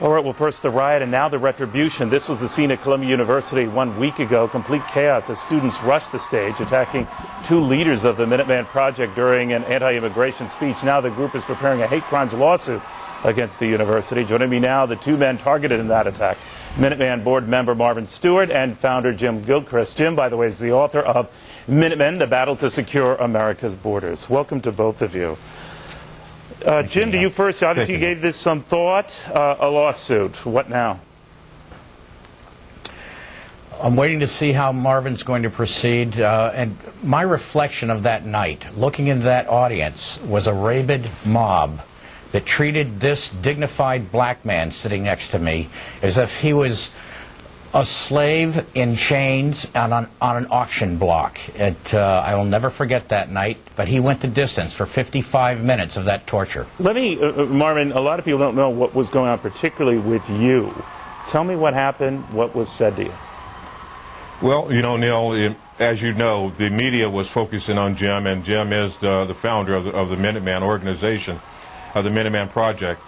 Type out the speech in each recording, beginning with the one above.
All right, well, first the riot and now the retribution. This was the scene at Columbia University 1 week ago. Complete chaos as students rushed the stage, attacking two leaders of the Minuteman Project during an anti-immigration speech. Now the group is preparing a hate crimes lawsuit against the university. Joining me now, the two men targeted in that attack. Minuteman board member Marvin Stewart and founder Jim Gilchrist. Jim, by the way, is the author of Minutemen, The Battle to Secure America's Borders. Welcome to both of you. Jim, to you first. Obviously, you gave this some thought. A lawsuit. What now? I'm waiting to see how Marvin's going to proceed. And my reflection of that night, looking into that audience, was a rabid mob that treated this dignified black man sitting next to me as if he was a slave in chains on an auction block. I will never forget that night, but he went the distance for 55 minutes of that torture. Let me, Marvin, a lot of people don't know what was going on, particularly with you. Tell me what happened, what was said to you. Well, you know, Neil, as you know, the media was focusing on Jim, and Jim is the founder of the Minuteman organization, of the Minuteman Project.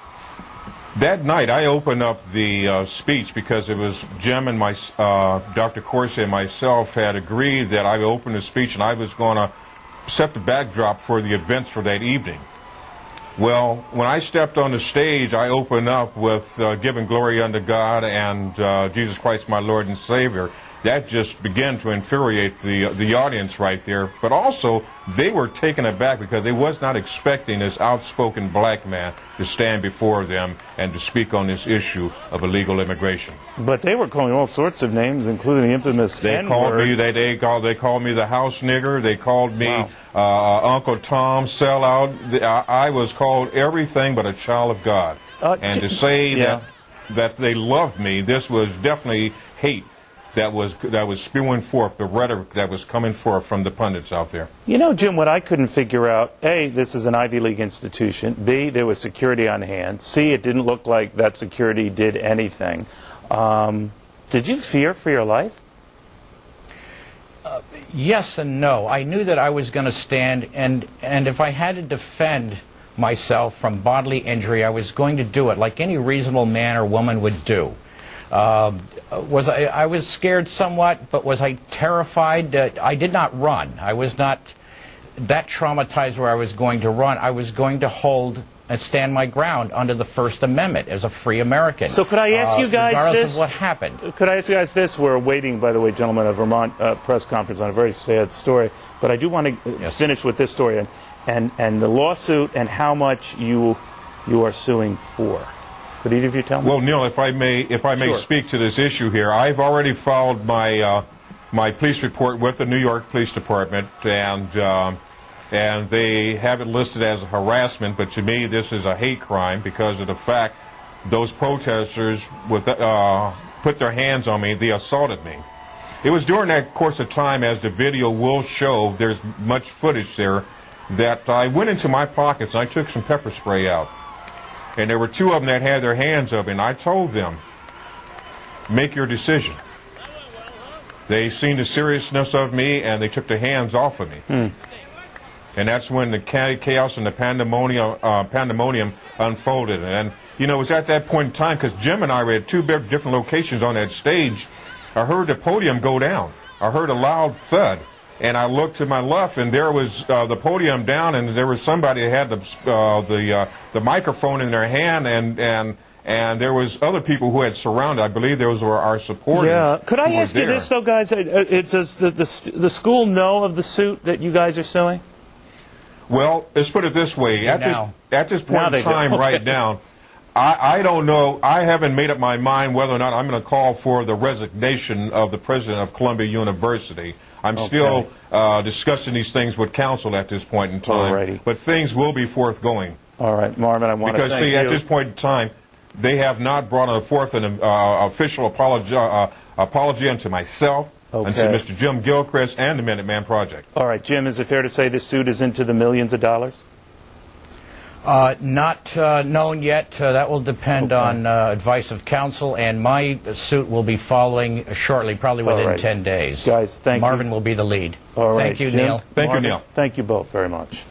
That night, I opened up the speech because it was Jim and Dr. Corsi and myself had agreed that I would open the speech and I was going to set the backdrop for the events for that evening. Well, when I stepped on the stage, I opened up with giving glory unto God and Jesus Christ, my Lord and Savior. That just began to infuriate the audience right there. But also, they were taken aback because they was not expecting this outspoken black man to stand before them and to speak on this issue of illegal immigration. But they were calling all sorts of names, including the infamous N-word. They called me the house nigger. They called me Uncle Tom, sellout. I was called everything but a child of God. And to say that they loved me, this was definitely hate that was spewing forth, the rhetoric that was coming forth from the pundits out there. You know, Jim, what I couldn't figure out, A, this is an Ivy League institution. B, there was security on hand. C, it didn't look like that security did anything. Did you fear for your life? Yes and no. I knew that I was going to stand, and if I had to defend myself from bodily injury, I was going to do it like any reasonable man or woman would do. I was scared somewhat, but was I terrified? I did not run. I was not that traumatized where I was going to run. I was going to hold and stand my ground under the First Amendment as a free American. So could I ask you guys regardless of what happened. Could I ask you guys this? We're waiting, by the way, gentlemen, a Vermont press conference on a very sad story. But I do want to finish with this story and the lawsuit and how much you are suing for. Could either of you tell me? Well, Neil, if I may Sure. speak to this issue here, I've already filed my my police report with the New York Police Department, and they have it listed as harassment. But to me, this is a hate crime because of the fact those protesters put their hands on me. They assaulted me. It was during that course of time, as the video will show. There's much footage there that I went into my pockets and I took some pepper spray out. And there were two of them that had their hands up, and I told them, make your decision. They seen the seriousness of me, and they took their hands off of me. And that's when the chaos and the pandemonium unfolded. And, you know, it was at that point in time, because Jim and I were at two different locations on that stage, I heard the podium go down. I heard a loud thud. And I looked to my left, and there was the podium down, and there was somebody that had the microphone in their hand, and there was other people who had surrounded. I believe those were our supporters. Yeah. Could I ask you this, though, guys? Does the school know of the suit that you guys are suing? Well, let's put it this way. At this point in time, right now, I don't know. I haven't made up my mind whether or not I'm going to call for the resignation of the president of Columbia University. I'm still discussing these things with counsel at this point in time. Alrighty. But things will be forthgoing. All right, Marvin, I want to thank you. Because, see, at this point in time, they have not brought forth an official apology unto myself, unto Mr. Jim Gilchrist, and the Minuteman Project. All right, Jim, is it fair to say this suit is into the millions of dollars? Not known yet. That will depend on advice of counsel, and my suit will be following shortly, probably within 10 days. Guys, thank you. Marvin will be the lead. All right, thank you, Jim, Neil. Thank you, Neil. Thank you both very much.